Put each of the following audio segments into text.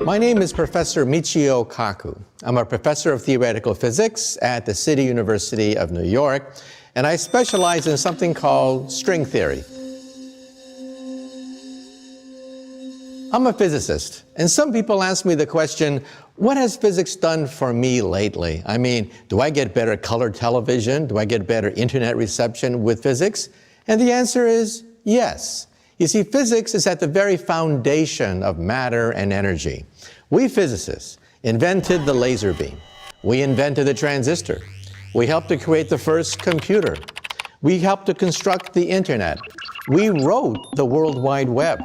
My name is Professor Michio Kaku. I'm a professor of theoretical physics at the City University of New York, and I specialize in something called string theory. I'm a physicist, and some people ask me the question, what has physics done for me lately? I mean, do I get better color television? Do I get better internet reception with physics? And the answer is yes. You see, physics is at the very foundation of matter and energy. We physicists invented the laser beam. We invented the transistor. We helped to create the first computer. We helped to construct the internet. We wrote the World Wide Web.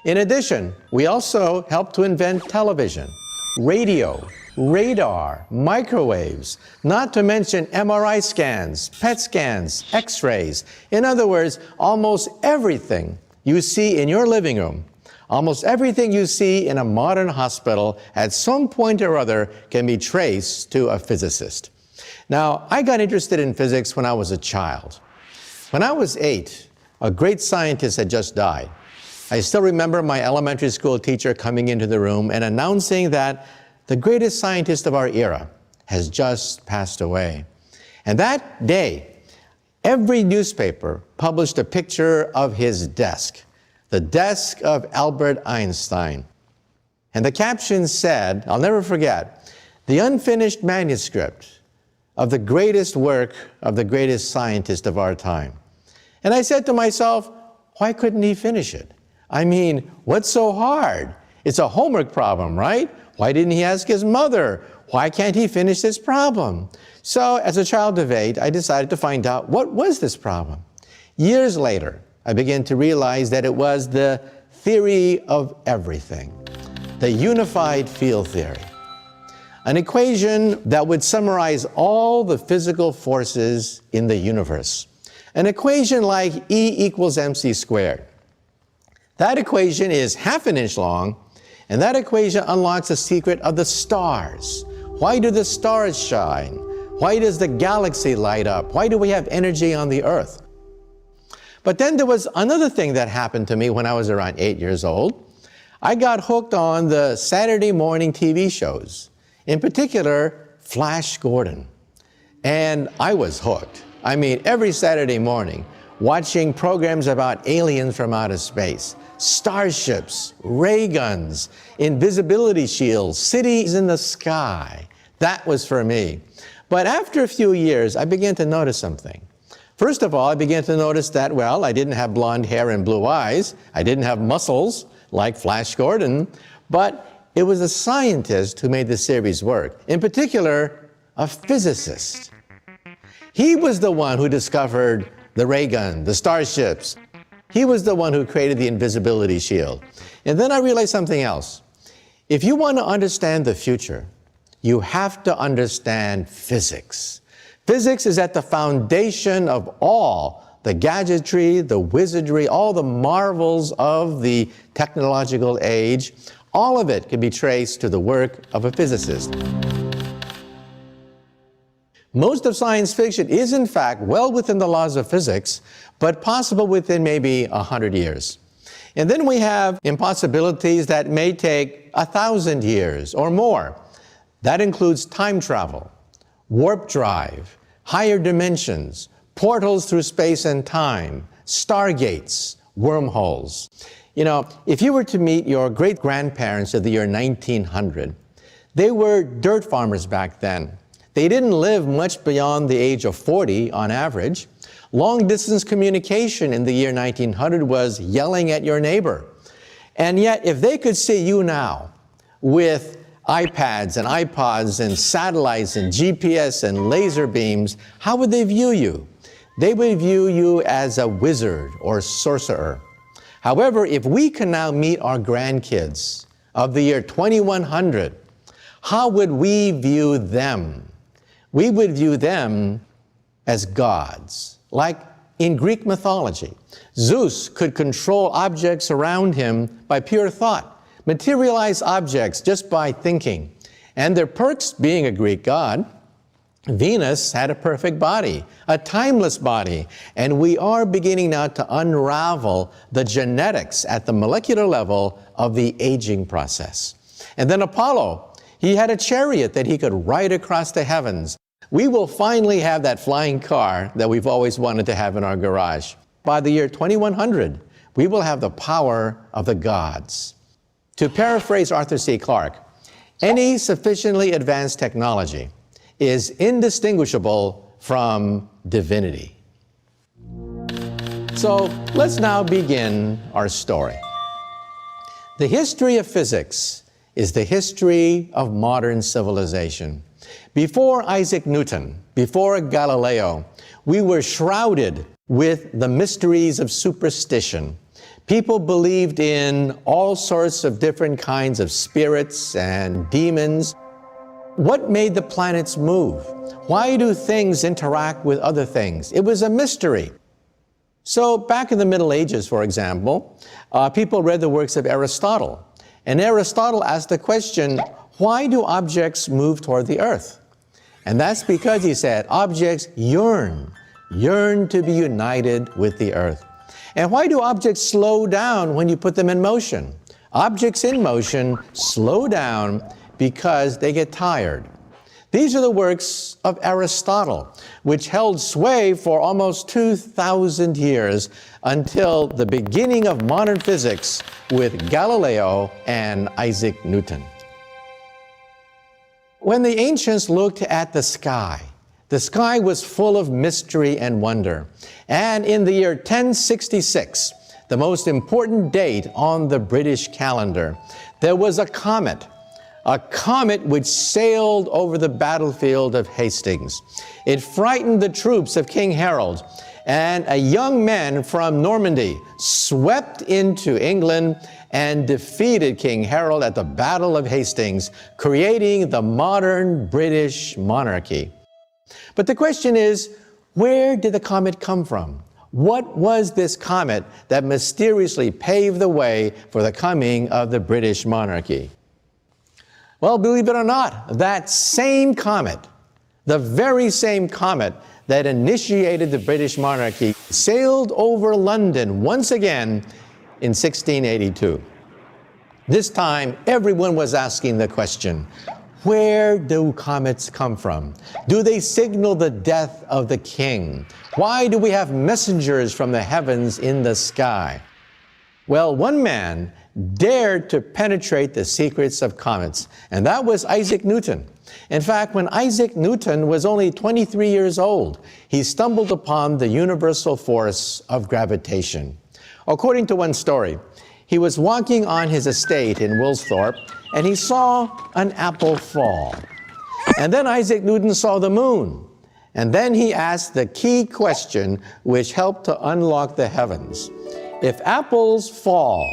In addition, we also helped to invent television, radio, radar, microwaves, not to mention MRI scans, PET scans, X-rays. In other words, almost everything you see in your living room, almost everything you see in a modern hospital at some point or other can be traced to a physicist. Now, I got interested in physics when I was a child. When I was 8, a great scientist had just died. I still remember my elementary school teacher coming into the room and announcing that the greatest scientist of our era has just passed away. And that day, every newspaper published a picture of his desk, the desk of Albert Einstein. And the caption said, I'll never forget, the unfinished manuscript of the greatest work of the greatest scientist of our time. And I said to myself, why couldn't he finish it? I mean, what's so hard? It's a homework problem, right? Why didn't he ask his mother? Why can't he finish this problem? So as a child of 8, I decided to find out what was this problem. Years later, I began to realize that it was the theory of everything, the unified field theory, an equation that would summarize all the physical forces in the universe, an equation like E equals mc squared. That equation is half an inch long, and that equation unlocks the secret of the stars. Why do the stars shine? Why does the galaxy light up? Why do we have energy on the Earth? But then there was another thing that happened to me when I was around 8 years old. I got hooked on the Saturday morning TV shows, in particular, Flash Gordon. And I was hooked. I mean, every Saturday morning, watching programs about aliens from outer space, starships, ray guns, invisibility shields, cities in the sky. That was for me. But after a few years, I began to notice something. First of all, I began to notice that, well, I didn't have blonde hair and blue eyes. I didn't have muscles like Flash Gordon, but it was a scientist who made the series work. In particular, a physicist. He was the one who discovered the ray gun, the starships. He was the one who created the invisibility shield. And then I realized something else. If you want to understand the future, you have to understand physics. Physics is at the foundation of all the gadgetry, the wizardry, all the marvels of the technological age. All of it can be traced to the work of a physicist. Most of science fiction is, in fact, well within the laws of physics, but possible within maybe 100 years. And then we have impossibilities that may take 1,000 years or more. That includes time travel, warp drive, higher dimensions, portals through space and time, stargates, wormholes. You know, if you were to meet your great-grandparents of the year 1900, they were dirt farmers back then. They didn't live much beyond the age of 40 on average. Long-distance communication in the year 1900 was yelling at your neighbor. And yet, if they could see you now with iPads and iPods and satellites and GPS and laser beams, how would they view you? They would view you as a wizard or sorcerer. However, if we can now meet our grandkids of the year 2100, how would we view them? We would view them as gods, like in Greek mythology. Zeus could control objects around him by pure thought, materialize objects just by thinking. And their perks, being a Greek god, Venus had a perfect body, a timeless body, and we are beginning now to unravel the genetics at the molecular level of the aging process. And then Apollo, he had a chariot that he could ride across the heavens. We will finally have that flying car that we've always wanted to have in our garage. By the year 2100, we will have the power of the gods. To paraphrase Arthur C. Clarke, any sufficiently advanced technology is indistinguishable from divinity. So let's now begin our story. The history of physics is the history of modern civilization. Before Isaac Newton, before Galileo, we were shrouded with the mysteries of superstition. People believed in all sorts of different kinds of spirits and demons. What made the planets move? Why do things interact with other things? It was a mystery. So back in the Middle Ages, for example, people read the works of Aristotle. And Aristotle asked the question, why do objects move toward the earth? And that's because, he said, objects yearn to be united with the earth. And why do objects slow down when you put them in motion? Objects in motion slow down because they get tired. These are the works of Aristotle, which held sway for almost 2,000 years until the beginning of modern physics with Galileo and Isaac Newton. When the ancients looked at the sky was full of mystery and wonder. And in the year 1066, the most important date on the British calendar, there was a comet which sailed over the battlefield of Hastings. It frightened the troops of King Harold, and a young man from Normandy swept into England and defeated King Harold at the Battle of Hastings, creating the modern British monarchy. But the question is, where did the comet come from? What was this comet that mysteriously paved the way for the coming of the British monarchy? Well, believe it or not, that same comet, the very same comet that initiated the British monarchy, sailed over London once again in 1682. This time, everyone was asking the question, where do comets come from? Do they signal the death of the king? Why do we have messengers from the heavens in the sky? Well, one man dared to penetrate the secrets of comets, and that was Isaac Newton. In fact, when Isaac Newton was only 23 years old, he stumbled upon the universal force of gravitation. According to one story, he was walking on his estate in Woolsthorpe, and he saw an apple fall. And then Isaac Newton saw the moon. And then he asked the key question which helped to unlock the heavens. If apples fall,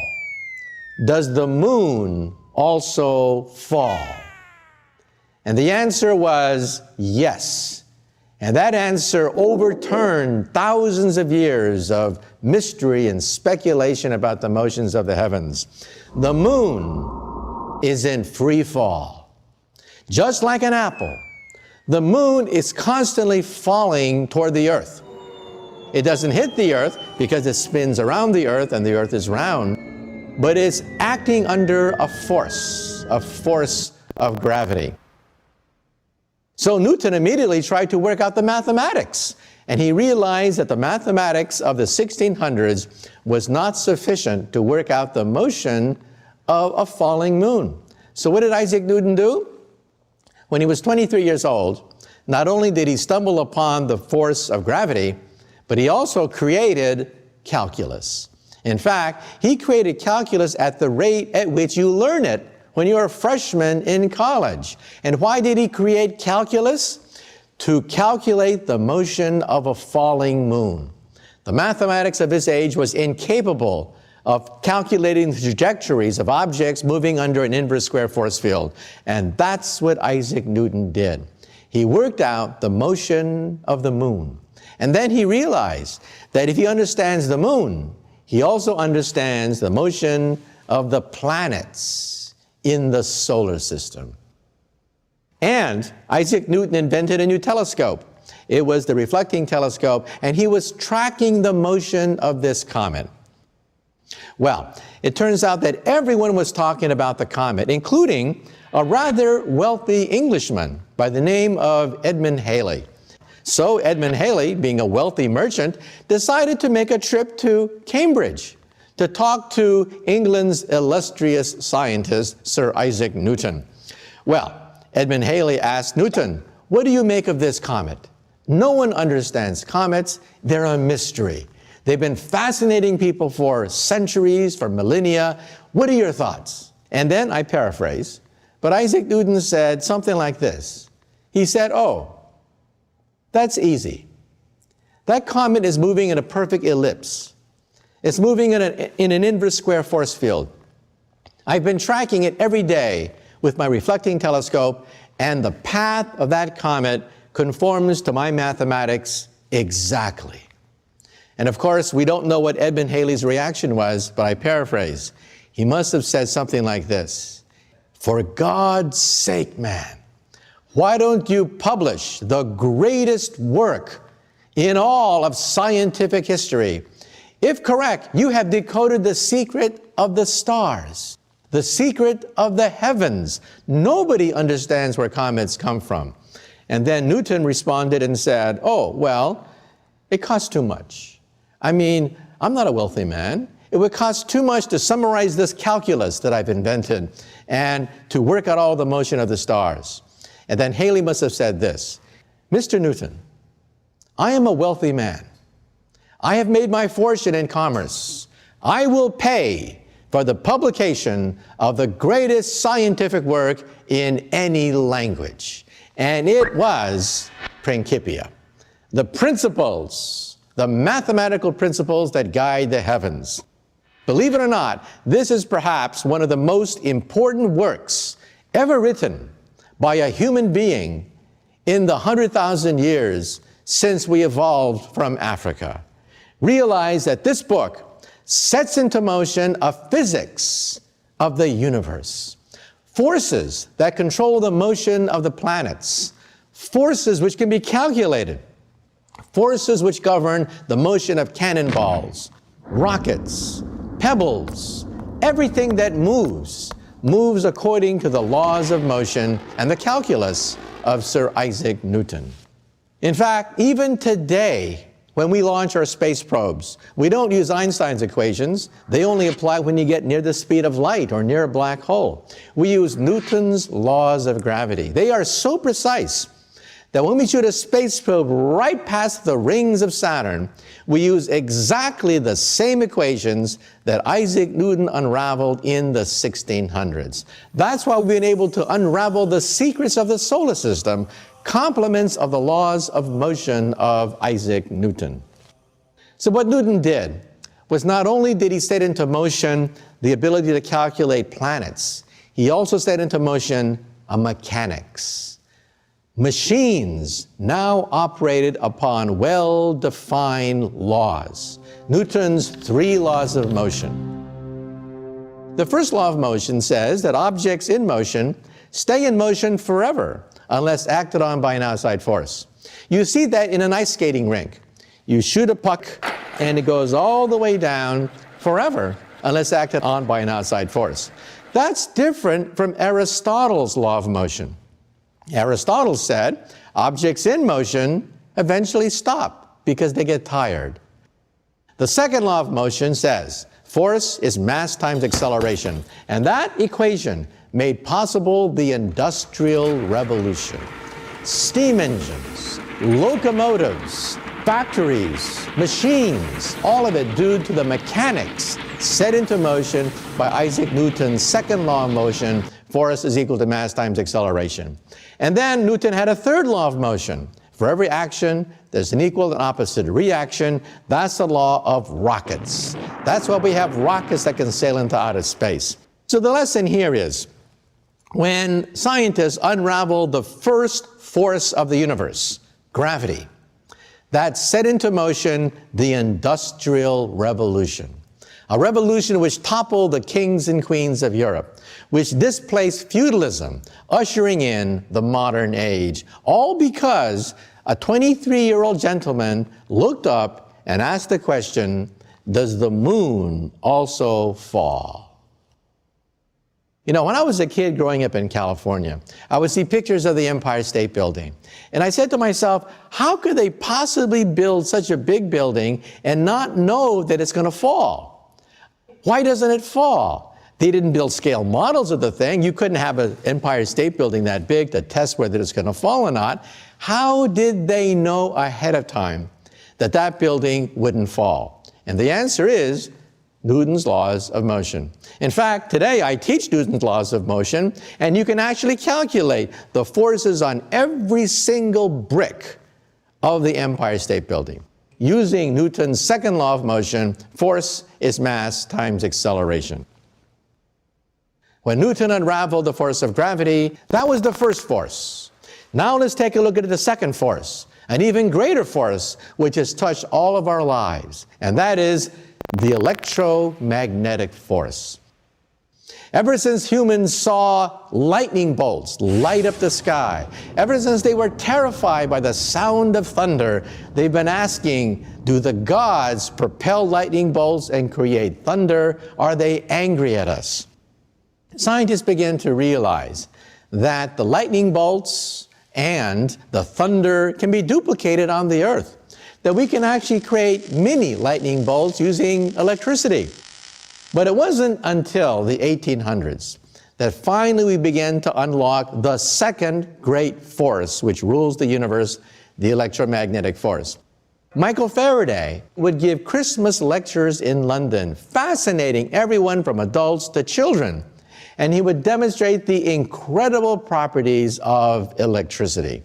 does the moon also fall? And the answer was yes. And that answer overturned thousands of years of mystery and speculation about the motions of the heavens. The moon is in free fall. Just like an apple, the moon is constantly falling toward the earth. It doesn't hit the earth because it spins around the earth and the earth is round, but it's acting under a force of gravity. So Newton immediately tried to work out the mathematics, and he realized that the mathematics of the 1600s was not sufficient to work out the motion of a falling moon. So what did Isaac Newton do? When he was 23 years old, not only did he stumble upon the force of gravity, but he also created calculus. In fact, he created calculus at the rate at which you learn it when you're a freshman in college. And why did he create calculus? To calculate the motion of a falling moon. The mathematics of his age was incapable of calculating the trajectories of objects moving under an inverse square force field. And that's what Isaac Newton did. He worked out the motion of the moon. And then he realized that if he understands the moon, he also understands the motion of the planets in the solar system. And Isaac Newton invented a new telescope. It was the reflecting telescope, and he was tracking the motion of this comet. Well, it turns out that everyone was talking about the comet, including a rather wealthy Englishman by the name of Edmund Halley. So Edmund Halley, being a wealthy merchant, decided to make a trip to Cambridge to talk to England's illustrious scientist, Sir Isaac Newton. Well, Edmund Halley asked Newton, "What do you make of this comet? No one understands comets. They're a mystery. They've been fascinating people for centuries, for millennia. What are your thoughts?" And then, I paraphrase, but Isaac Newton said something like this. He said, "Oh, that's easy. That comet is moving in a perfect ellipse. It's moving in an inverse square force field. I've been tracking it every day with my reflecting telescope, and the path of that comet conforms to my mathematics exactly." And of course, we don't know what Edmund Halley's reaction was, but I paraphrase. He must have said something like this: "For God's sake, man, why don't you publish the greatest work in all of scientific history? If correct, you have decoded the secret of the stars, the secret of the heavens. Nobody understands where comets come from." And then Newton responded and said, "Oh, well, it costs too much. I mean, I'm not a wealthy man. It would cost too much to summarize this calculus that I've invented and to work out all the motion of the stars." And then Halley must have said this: "Mr. Newton, I am a wealthy man. I have made my fortune in commerce. I will pay for the publication of the greatest scientific work in any language." And it was Principia, the principles, the mathematical principles that guide the heavens. Believe it or not, this is perhaps one of the most important works ever written by a human being in the 100,000 years since we evolved from Africa. Realize that this book sets into motion a physics of the universe. Forces that control the motion of the planets. Forces which can be calculated. Forces which govern the motion of cannonballs, rockets, pebbles. Everything that moves according to the laws of motion and the calculus of Sir Isaac Newton. In fact, even today, when we launch our space probes, we don't use Einstein's equations. They only apply when you get near the speed of light or near a black hole. We use Newton's laws of gravity. They are so precise that when we shoot a space probe right past the rings of Saturn, we use exactly the same equations that Isaac Newton unraveled in the 1600s. That's why we've been able to unravel the secrets of the solar system, complements of the laws of motion of Isaac Newton. So what Newton did was not only did he set into motion the ability to calculate planets, he also set into motion a mechanics. Machines now operated upon well-defined laws. Newton's 3 laws of motion. The first law of motion says that objects in motion stay in motion forever unless acted on by an outside force. You see that in an ice skating rink. You shoot a puck and it goes all the way down forever unless acted on by an outside force. That's different from Aristotle's law of motion. Aristotle said objects in motion eventually stop because they get tired. The second law of motion says force is mass times acceleration, and that equation made possible the Industrial Revolution. Steam engines, locomotives, factories, machines, all of it due to the mechanics set into motion by Isaac Newton's second law of motion, force is equal to mass times acceleration. And then Newton had a third law of motion. For every action, there's an equal and opposite reaction. That's the law of rockets. That's why we have rockets that can sail into outer space. So the lesson here is, when scientists unraveled the first force of the universe, gravity, that set into motion the Industrial Revolution. a revolution which toppled the kings and queens of Europe, which displaced feudalism, ushering in the modern age, all because a 23-year-old gentleman looked up and asked the question, does the moon also fall? You know, when I was a kid growing up in California, I would see pictures of the Empire State Building. And I said to myself, how could they possibly build such a big building and not know that it's going to fall? Why doesn't it fall? They didn't build scale models of the thing. You couldn't have an Empire State Building that big to test whether it's going to fall or not. How did they know ahead of time that that building wouldn't fall? And the answer is Newton's laws of motion. In fact, today I teach Newton's laws of motion, and you can actually calculate the forces on every single brick of the Empire State Building. Using Newton's second law of motion, force is mass times acceleration. When Newton unraveled the force of gravity, that was the first force. Now let's take a look at the second force, an even greater force which has touched all of our lives, and that is the electromagnetic force. Ever since humans saw lightning bolts light up the sky, ever since they were terrified by the sound of thunder, they've been asking, do the gods propel lightning bolts and create thunder? Are they angry at us? Scientists began to realize that the lightning bolts and the thunder can be duplicated on the earth, that we can actually create mini lightning bolts using electricity. But it wasn't until the 1800s that finally we began to unlock the second great force which rules the universe, the electromagnetic force. Michael Faraday would give Christmas lectures in London, fascinating everyone from adults to children. And he would demonstrate the incredible properties of electricity.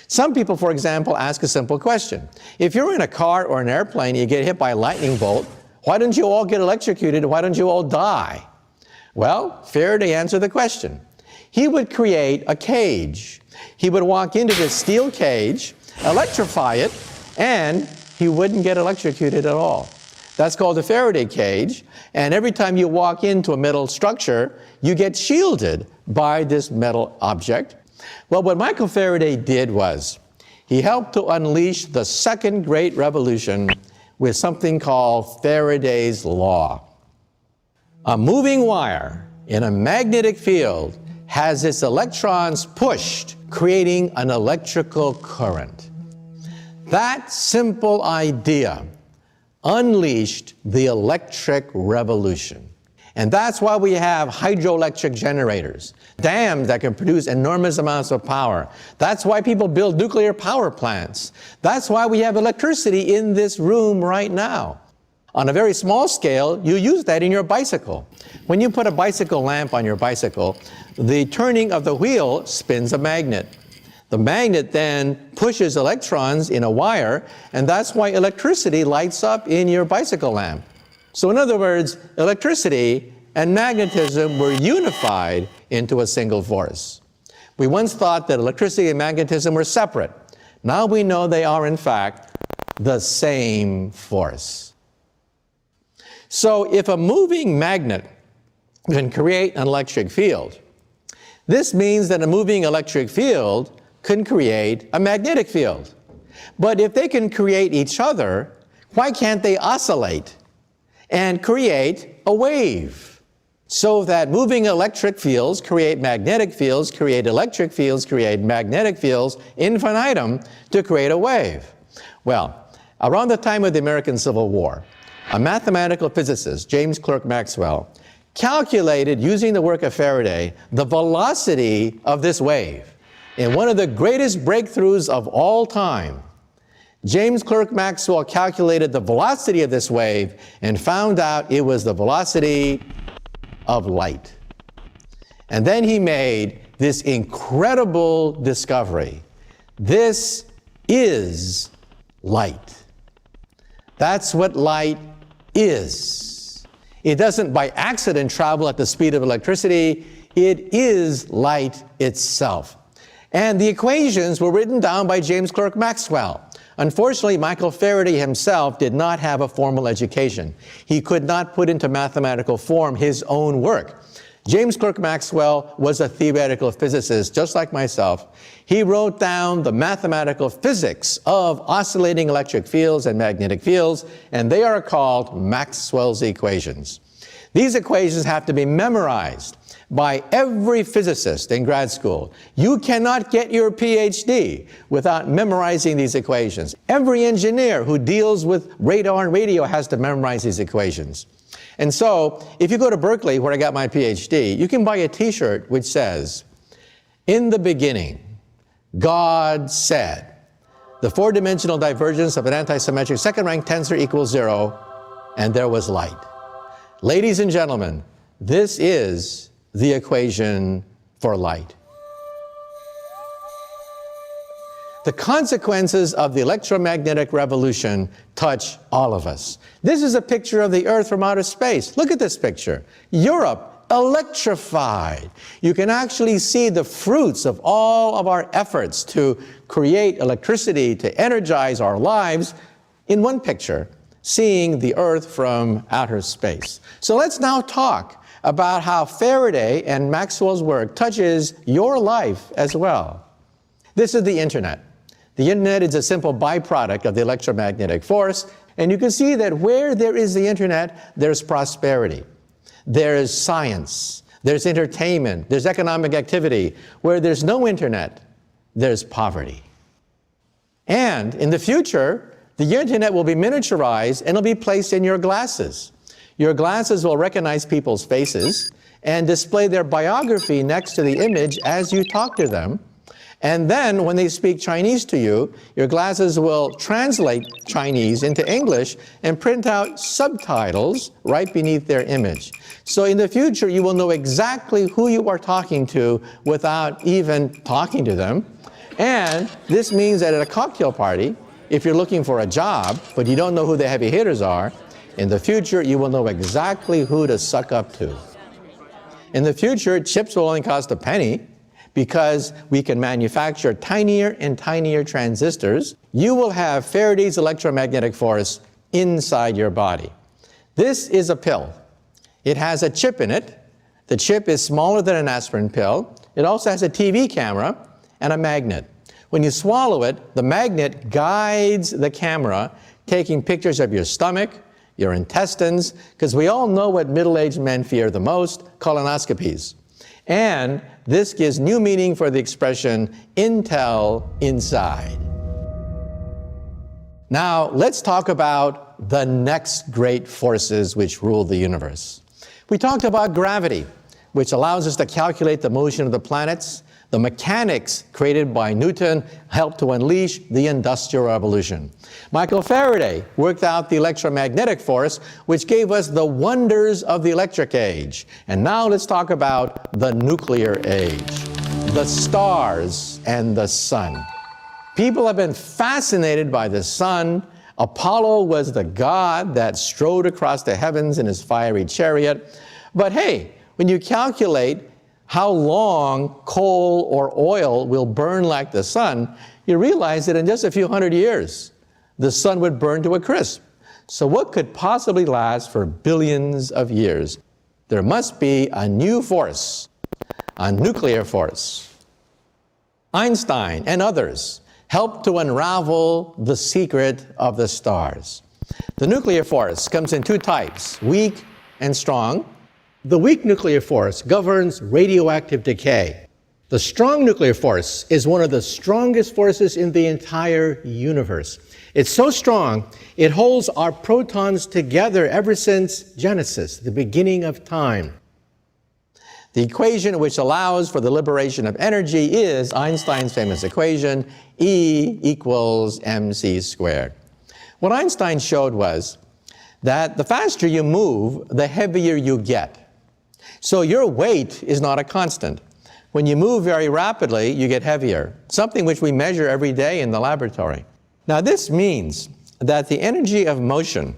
Some people, for example, ask a simple question. If you're in a car or an airplane and you get hit by a lightning bolt, why don't you all get electrocuted? Why don't you all die? Well, Faraday answered the question. He would create a cage. He would walk into this steel cage, electrify it, and he wouldn't get electrocuted at all. That's called the Faraday cage, and every time you walk into a metal structure, you get shielded by this metal object. Well, what Michael Faraday did was, he helped to unleash the second great revolution with something called Faraday's law. A moving wire in a magnetic field has its electrons pushed, creating an electrical current. That simple idea unleashed the electric revolution. And that's why we have hydroelectric generators, dams that can produce enormous amounts of power. That's why people build nuclear power plants. That's why we have electricity in this room right now. On a very small scale, you use that in your bicycle. When you put a bicycle lamp on your bicycle, the turning of the wheel spins a magnet. The magnet then pushes electrons in a wire, and that's why electricity lights up in your bicycle lamp. So in other words, electricity and magnetism were unified into a single force. We once thought that electricity and magnetism were separate. Now we know they are, in fact, the same force. So if a moving magnet can create an electric field, this means that a moving electric field can create a magnetic field. But if they can create each other, why can't they oscillate and create a wave? So that moving electric fields create magnetic fields, create electric fields, create magnetic fields, infinitum, to create a wave. Well, around the time of the American Civil War, a mathematical physicist, James Clerk Maxwell, calculated, using the work of Faraday, the velocity of this wave. In one of the greatest breakthroughs of all time, James Clerk Maxwell calculated the velocity of this wave and found out it was the velocity of light. And then he made this incredible discovery. This is light. That's what light is. It doesn't by accident travel at the speed of electricity. It is light itself. And the equations were written down by James Clerk Maxwell. Unfortunately, Michael Faraday himself did not have a formal education. He could not put into mathematical form his own work. James Clerk Maxwell was a theoretical physicist, just like myself. He wrote down the mathematical physics of oscillating electric fields and magnetic fields, and they are called Maxwell's equations. These equations have to be memorized by every physicist in grad school. You cannot get your PhD without memorizing these equations. Every engineer who deals with radar and radio has to memorize these equations. And so, if you go to Berkeley, where I got my PhD, you can buy a t-shirt which says, "In the beginning, God said, the four-dimensional divergence of an antisymmetric second-rank tensor equals 0, and there was light." Ladies and gentlemen, this is the equation for light. The consequences of the electromagnetic revolution touch all of us. This is a picture of the Earth from outer space. Look at this picture. Europe, electrified. You can actually see the fruits of all of our efforts to create electricity, to energize our lives in one picture, seeing the Earth from outer space. So let's now talk about how Faraday and Maxwell's work touches your life as well. This is the Internet. The Internet is a simple byproduct of the electromagnetic force, and you can see that where there is the Internet, there's prosperity. There's science, there's entertainment, there's economic activity. Where there's no Internet, there's poverty. And in the future, the Internet will be miniaturized and it'll be placed in your glasses. Your glasses will recognize people's faces and display their biography next to the image as you talk to them. And then when they speak Chinese to you, your glasses will translate Chinese into English and print out subtitles right beneath their image. So in the future, you will know exactly who you are talking to without even talking to them. And this means that at a cocktail party, if you're looking for a job, but you don't know who the heavy hitters are, in the future, you will know exactly who to suck up to. In the future, chips will only cost a penny, because we can manufacture tinier and tinier transistors. You will have Faraday's electromagnetic force inside your body. This is a pill. It has a chip in it. The chip is smaller than an aspirin pill. It also has a TV camera and a magnet. When you swallow it, the magnet guides the camera, taking pictures of your stomach, your intestines, because we all know what middle-aged men fear the most, colonoscopies. And this gives new meaning for the expression, Intel inside. Now, let's talk about the next great forces which rule the universe. We talked about gravity, which allows us to calculate the motion of the planets. The mechanics created by Newton helped to unleash the Industrial Revolution. Michael Faraday worked out the electromagnetic force, which gave us the wonders of the electric age. And now let's talk about the nuclear age, the stars and the sun. People have been fascinated by the sun. Apollo was the god that strode across the heavens in his fiery chariot. But hey, when you calculate how long coal or oil will burn like the sun, you realize that in just a few hundred years, the sun would burn to a crisp. So what could possibly last for billions of years? There must be a new force, a nuclear force. Einstein and others helped to unravel the secret of the stars. The nuclear force comes in two types, weak and strong. The weak nuclear force governs radioactive decay. The strong nuclear force is one of the strongest forces in the entire universe. It's so strong, it holds our protons together ever since Genesis, the beginning of time. The equation which allows for the liberation of energy is Einstein's famous equation, E equals mc squared. What Einstein showed was that the faster you move, the heavier you get. So your weight is not a constant. When you move very rapidly, you get heavier, something which we measure every day in the laboratory. Now this means that the energy of motion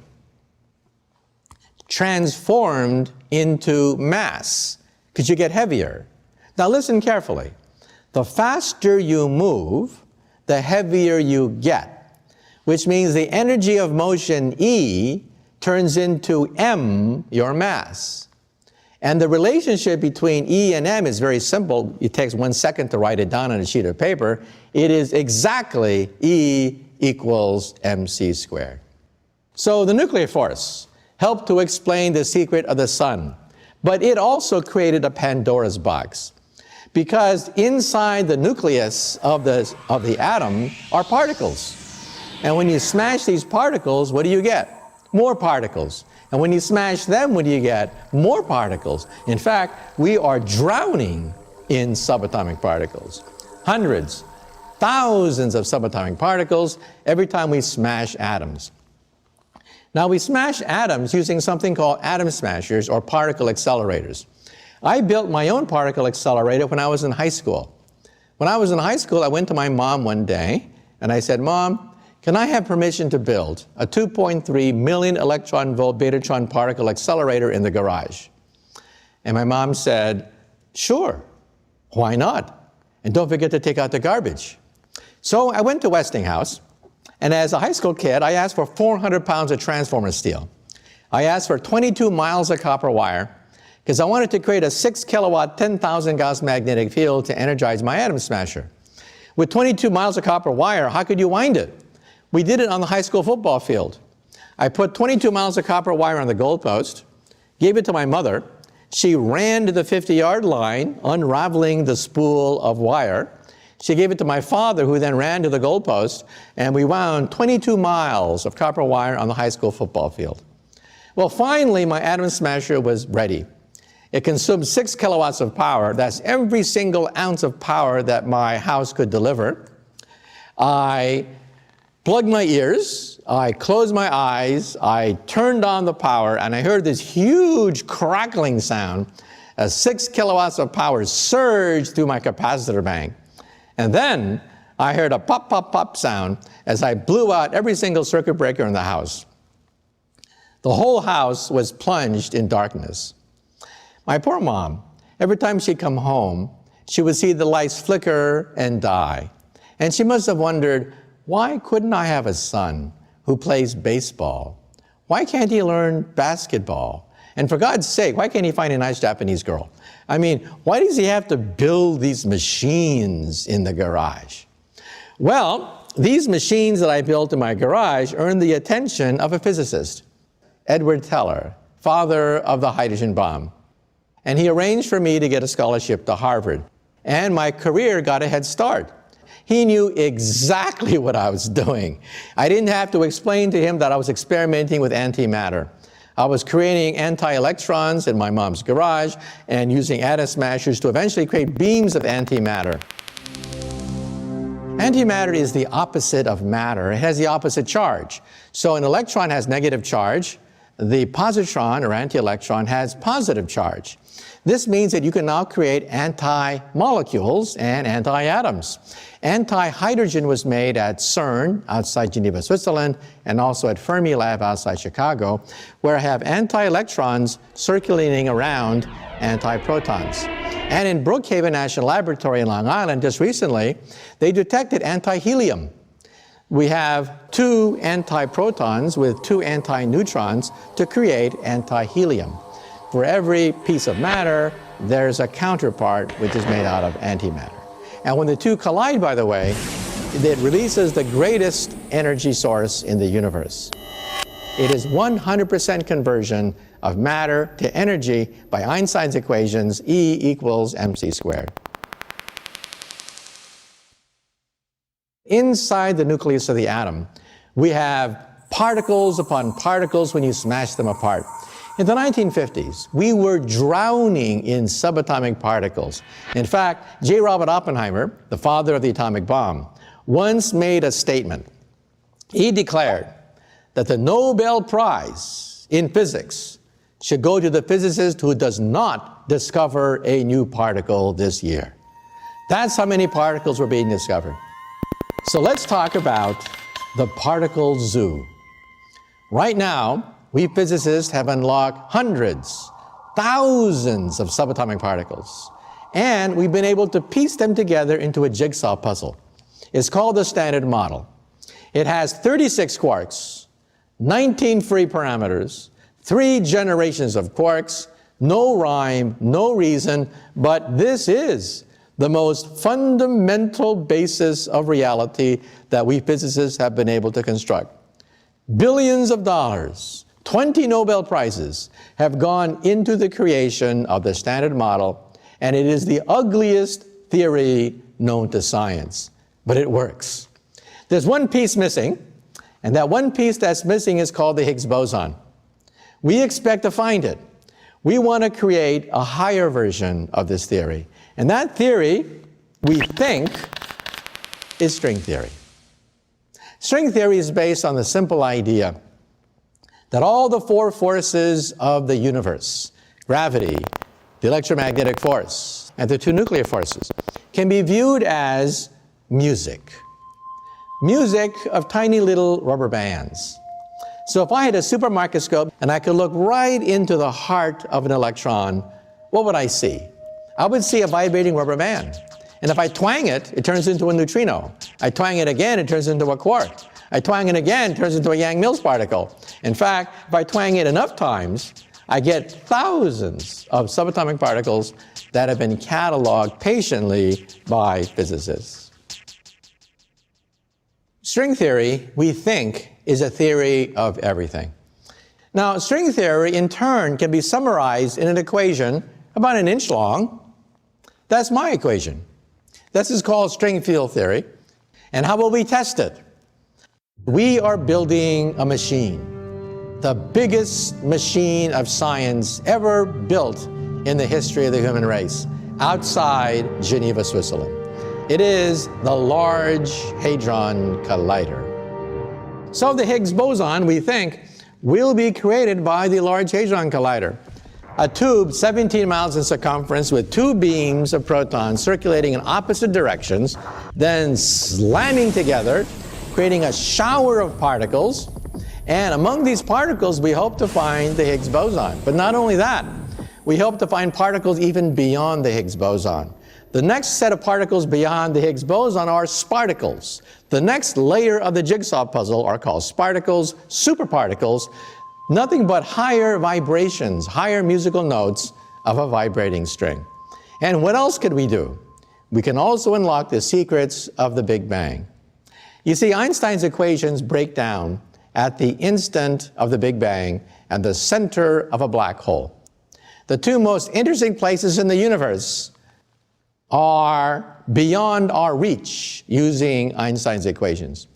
transformed into mass, because you get heavier. Now listen carefully. The faster you move, the heavier you get, which means the energy of motion, E, turns into m, your mass. And the relationship between E and m is very simple. It takes 1 second to write it down on a sheet of paper. It is exactly E equals mc squared. So the nuclear force helped to explain the secret of the sun, but it also created a Pandora's box. Because inside the nucleus of the atom are particles. And when you smash these particles, what do you get? More particles. And when you smash them, what do you get? More particles. In fact, we are drowning in subatomic particles. Hundreds, thousands of subatomic particles every time we smash atoms. Now, we smash atoms using something called atom smashers or particle accelerators. I built my own particle accelerator when I was in high school. When I was in high school, I went to my mom one day and I said, "Mom, can I have permission to build a 2.3 million electron volt betatron particle accelerator in the garage?" And my mom said, "Sure, why not? And don't forget to take out the garbage." So I went to Westinghouse, and as a high school kid, I asked for 400 pounds of transformer steel. I asked for 22 miles of copper wire, because I wanted to create a 6 kilowatt, 10,000 Gauss magnetic field to energize my atom smasher. With 22 miles of copper wire, how could you wind it? We did it on the high school football field. I put 22 miles of copper wire on the goalpost, gave it to my mother. She ran to the 50-yard line, unraveling the spool of wire. She gave it to my father, who then ran to the goalpost, and we wound 22 miles of copper wire on the high school football field. Well, finally, my atom smasher was ready. It consumed 6 kilowatts of power. That's every single ounce of power that my house could deliver. I plugged my ears, I closed my eyes, I turned on the power, and I heard this huge crackling sound as 6 kilowatts of power surged through my capacitor bank. And then I heard a pop, pop, pop sound as I blew out every single circuit breaker in the house. The whole house was plunged in darkness. My poor mom, every time she'd come home, she would see the lights flicker and die. And she must have wondered, why couldn't I have a son who plays baseball? Why can't he learn basketball? And for God's sake, why can't he find a nice Japanese girl? I mean, why does he have to build these machines in the garage? Well, these machines that I built in my garage earned the attention of a physicist, Edward Teller, father of the hydrogen bomb. And he arranged for me to get a scholarship to Harvard. And my career got a head start. He knew exactly what I was doing. I didn't have to explain to him that I was experimenting with antimatter. I was creating anti-electrons in my mom's garage and using atom smashers to eventually create beams of antimatter. Antimatter is the opposite of matter. It has the opposite charge. So an electron has negative charge. The positron, or anti-electron, has positive charge. This means that you can now create anti-molecules and anti-atoms. Anti-hydrogen was made at CERN, outside Geneva, Switzerland, and also at Fermilab outside Chicago, where I have anti-electrons circulating around anti-protons. And in Brookhaven National Laboratory in Long Island, just recently, they detected anti-helium. We have 2 antiprotons with 2 antineutrons to create anti-helium. For every piece of matter, there's a counterpart which is made out of antimatter. And when the two collide, by the way, it releases the greatest energy source in the universe. It is 100% conversion of matter to energy by Einstein's equations, E equals mc squared. Inside the nucleus of the atom, we have particles upon particles when you smash them apart. In the 1950s, we were drowning in subatomic particles. In fact, J. Robert Oppenheimer, the father of the atomic bomb, once made a statement. He declared that the Nobel Prize in physics should go to the physicist who does not discover a new particle this year. That's how many particles were being discovered. So let's talk about the particle zoo. Right now, we physicists have unlocked hundreds, thousands of subatomic particles. And we've been able to piece them together into a jigsaw puzzle. It's called the Standard Model. It has 36 quarks, 19 free parameters, 3 generations of quarks, no rhyme, no reason, but this is the most fundamental basis of reality that we physicists have been able to construct. Billions of dollars, 20 Nobel Prizes have gone into the creation of the Standard Model, and it is the ugliest theory known to science, but it works. There's one piece missing, and that one piece that's missing is called the Higgs boson. We expect to find it. We want to create a higher version of this theory. And that theory, we think, is string theory. String theory is based on the simple idea that all the 4 forces of the universe, gravity, the electromagnetic force, and the 2 nuclear forces, can be viewed as music. Music of tiny little rubber bands. So if I had a super microscope and I could look right into the heart of an electron, what would I see? I would see a vibrating rubber band. And if I twang it, it turns into a neutrino. I twang it again, it turns into a quark. I twang it again, it turns into a Yang-Mills particle. In fact, if I twang it enough times, I get thousands of subatomic particles that have been cataloged patiently by physicists. String theory, we think, is a theory of everything. Now, string theory, in turn, can be summarized in an equation about an inch long. That's my equation. This is called string field theory. And how will we test it? We are building a machine, the biggest machine of science ever built in the history of the human race, outside Geneva, Switzerland. It is the Large Hadron Collider. So the Higgs boson, we think, will be created by the Large Hadron Collider. A tube 17 miles in circumference with 2 beams of protons circulating in opposite directions, then slamming together, creating a shower of particles. And among these particles, we hope to find the Higgs boson. But not only that, we hope to find particles even beyond the Higgs boson. The next set of particles beyond the Higgs boson are sparticles. The next layer of the jigsaw puzzle are called sparticles, superparticles, nothing but higher vibrations, higher musical notes of a vibrating string. And what else could we do? We can also unlock the secrets of the Big Bang. You see, Einstein's equations break down at the instant of the Big Bang and the center of a black hole. The 2 most interesting places in the universe are beyond our reach using Einstein's equations.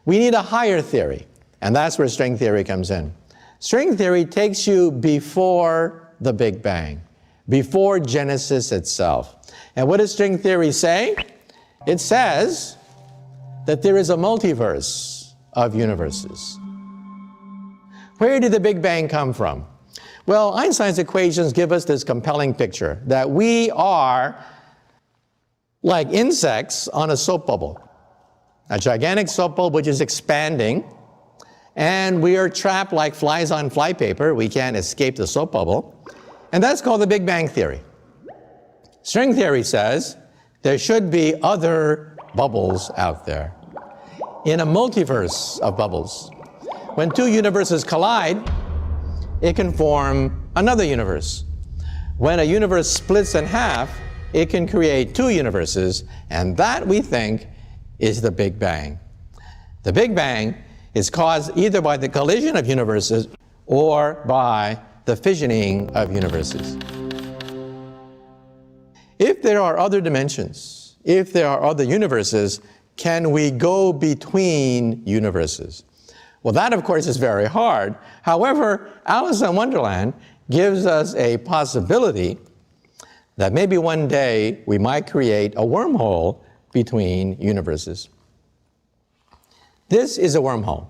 We need a higher theory, and that's where string theory comes in. String theory takes you before the Big Bang, before Genesis itself. And what does string theory say? It says that there is a multiverse of universes. Where did the Big Bang come from? Well, Einstein's equations give us this compelling picture that we are like insects on a soap bubble, a gigantic soap bubble which is expanding, and we are trapped like flies on flypaper. We can't escape the soap bubble, and that's called the Big Bang theory. String theory says there should be other bubbles out there in a multiverse of bubbles. When 2 universes collide, it can form another universe. When a universe splits in half, it can create 2 universes, and that, we think, is the Big Bang. The Big Bang is caused either by the collision of universes or by the fissioning of universes. If there are other dimensions, if there are other universes, can we go between universes? Well, that, of course, is very hard. However, Alice in Wonderland gives us a possibility that maybe one day we might create a wormhole between universes. This is a wormhole.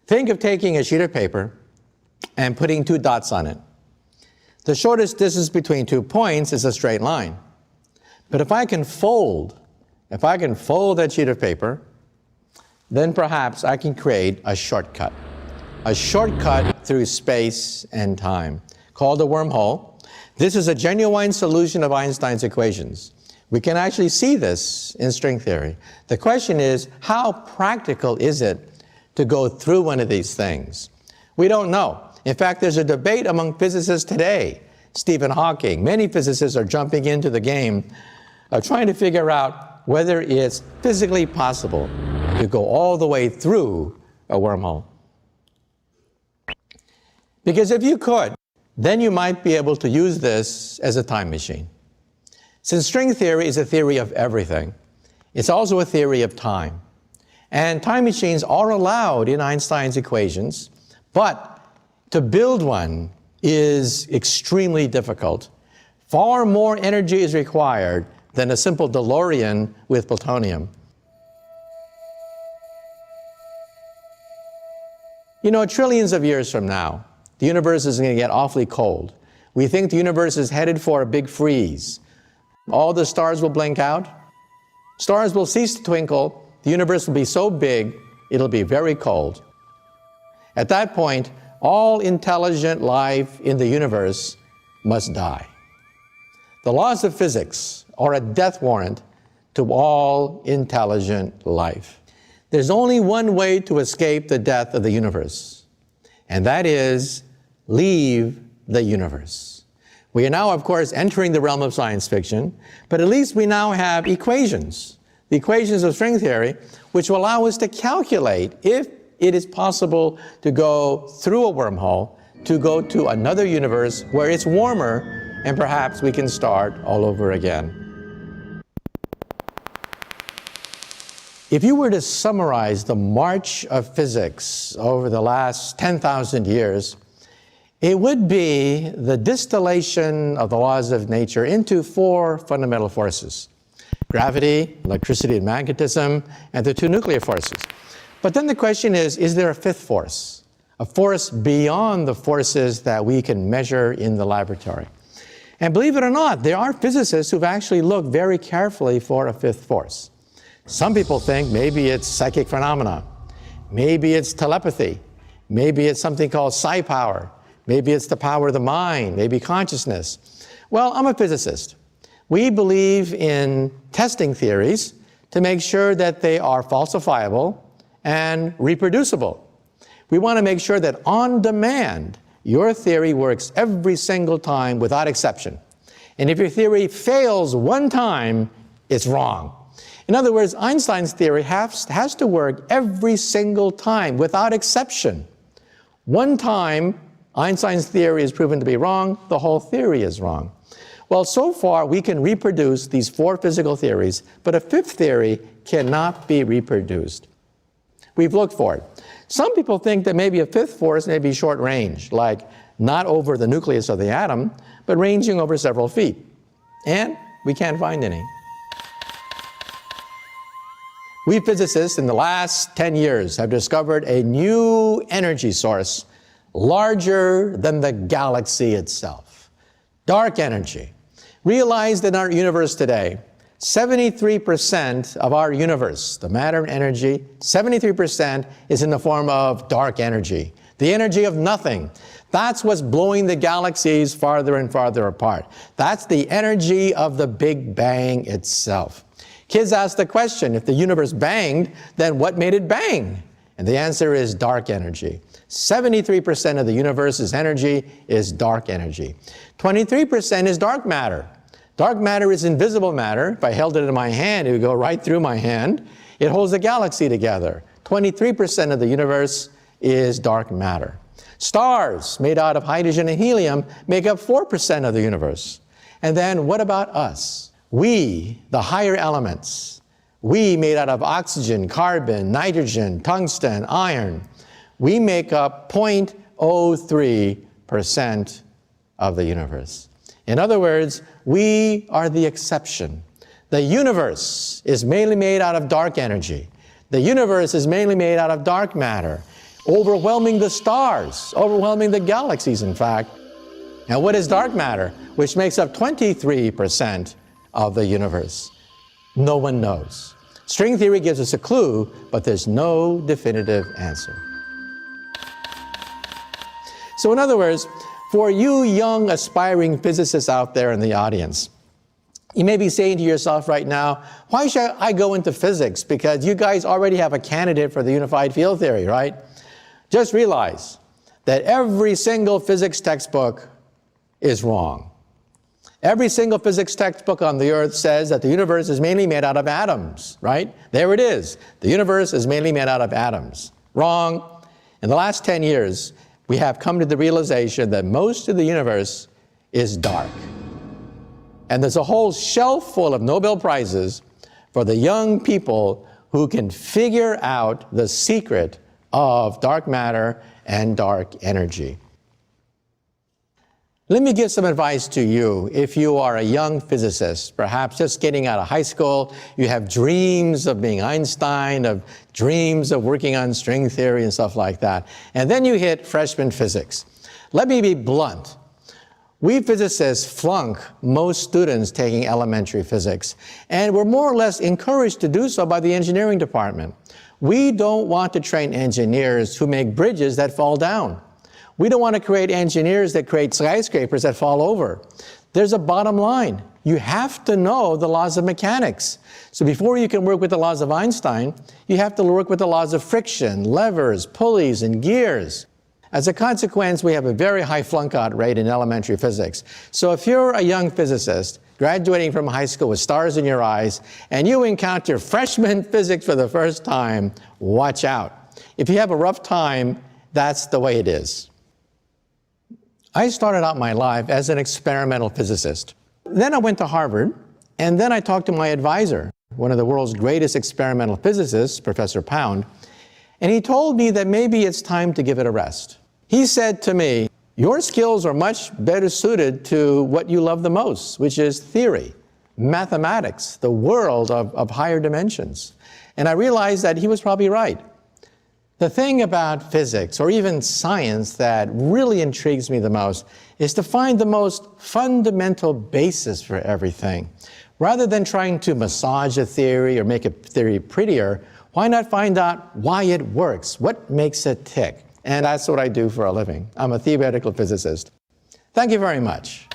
Think of taking a sheet of paper and putting 2 dots on it. The shortest distance between 2 points is a straight line. But if I can fold that sheet of paper, then perhaps I can create a shortcut through space and time, called a wormhole. This is a genuine solution of Einstein's equations. We can actually see this in string theory. The question is, how practical is it to go through one of these things? We don't know. In fact, there's a debate among physicists today. Stephen Hawking, many physicists are jumping into the game of trying to figure out whether it's physically possible to go all the way through a wormhole. Because if you could, then you might be able to use this as a time machine. Since string theory is a theory of everything, it's also a theory of time. And time machines are allowed in Einstein's equations, but to build one is extremely difficult. Far more energy is required than a simple DeLorean with plutonium. You know, trillions of years from now, the universe is going to get awfully cold. We think the universe is headed for a big freeze. All the stars will blink out. Stars will cease to twinkle. The universe will be so big, it'll be very cold. At that point, all intelligent life in the universe must die. The laws of physics are a death warrant to all intelligent life. There's only one way to escape the death of the universe, and that is leave the universe. We are now, of course, entering the realm of science fiction, but at least we now have equations, the equations of string theory, which will allow us to calculate if it is possible to go through a wormhole, to go to another universe where it's warmer, and perhaps we can start all over again. If you were to summarize the march of physics over the last 10,000 years, it would be the distillation of the laws of nature into four fundamental forces: gravity, electricity, and magnetism, and the two nuclear forces. But then the question is there a fifth force? A force beyond the forces that we can measure in the laboratory? And believe it or not, there are physicists who've actually looked very carefully for a fifth force. Some people think maybe it's psychic phenomena, maybe it's telepathy, maybe it's something called psi power, maybe it's the power of the mind, maybe consciousness. Well, I'm a physicist. We believe in testing theories to make sure that they are falsifiable and reproducible. We want to make sure that on demand, your theory works every single time without exception. And if your theory fails one time, it's wrong. In other words, Einstein's theory has to work every single time without exception. One time, Einstein's theory is proven to be wrong, the whole theory is wrong. Well, so far we can reproduce these four physical theories, but a fifth theory cannot be reproduced. We've looked for it. Some people think that maybe a fifth force may be short range, like not over the nucleus of the atom, but ranging over several feet. And we can't find any. We physicists in the last 10 years have discovered a new energy source larger than the galaxy itself. Dark energy. Realize that in our universe today, 73% of our universe, the matter and energy, 73% is in the form of dark energy, the energy of nothing. That's what's blowing the galaxies farther and farther apart. That's the energy of the Big Bang itself. Kids ask the question, if the universe banged, then what made it bang? And the answer is dark energy. 73% of the universe's energy is dark energy. 23% is dark matter. Dark matter is invisible matter. If I held it in my hand, it would go right through my hand. It holds the galaxy together. 23% of the universe is dark matter. Stars made out of hydrogen and helium make up 4% of the universe. And then what about us? We, the higher elements, we made out of oxygen, carbon, nitrogen, tungsten, iron, we make up 0.03% of the universe. In other words, we are the exception. The universe is mainly made out of dark energy. The universe is mainly made out of dark matter, overwhelming the stars, overwhelming the galaxies, in fact. And what is dark matter, which makes up 23% of the universe? No one knows. String theory gives us a clue, but there's no definitive answer. So in other words, For you young aspiring physicists out there in the audience, you may be saying to yourself right now, why should I go into physics? Because you guys already have a candidate for the unified field theory, right? Just realize that every single physics textbook is wrong. Every single physics textbook on the earth says that the universe is mainly made out of atoms, right? There it is. The universe is mainly made out of atoms. Wrong. In the last 10 years, we have come to the realization that most of the universe is dark. And there's a whole shelf full of Nobel Prizes for the young people who can figure out the secret of dark matter and dark energy. Let me give some advice to you. If you are a young physicist, perhaps just getting out of high school, you have dreams of being Einstein, of dreams of working on string theory and stuff like that, and then you hit freshman physics. Let me be blunt. We physicists flunk most students taking elementary physics, and we're more or less encouraged to do so by the engineering department. We don't want to train engineers who make bridges that fall down. We don't want to create engineers that create skyscrapers that fall over. There's a bottom line. You have to know the laws of mechanics. So before you can work with the laws of Einstein, you have to work with the laws of friction, levers, pulleys, and gears. As a consequence, we have a very high flunk-out rate in elementary physics. So if you're a young physicist graduating from high school with stars in your eyes, and you encounter freshman physics for the first time, watch out. If you have a rough time, that's the way it is. I started out my life as an experimental physicist. Then I went to Harvard, and then I talked to my advisor, one of the world's greatest experimental physicists, Professor Pound, and he told me that maybe it's time to give it a rest. He said to me, your skills are much better suited to what you love the most, which is theory, mathematics, the world of higher dimensions. And I realized that he was probably right. The thing about physics, or even science, that really intrigues me the most is to find the most fundamental basis for everything. Rather than trying to massage a theory or make a theory prettier, why not find out why it works? What makes it tick? And that's what I do for a living. I'm a theoretical physicist. Thank you very much.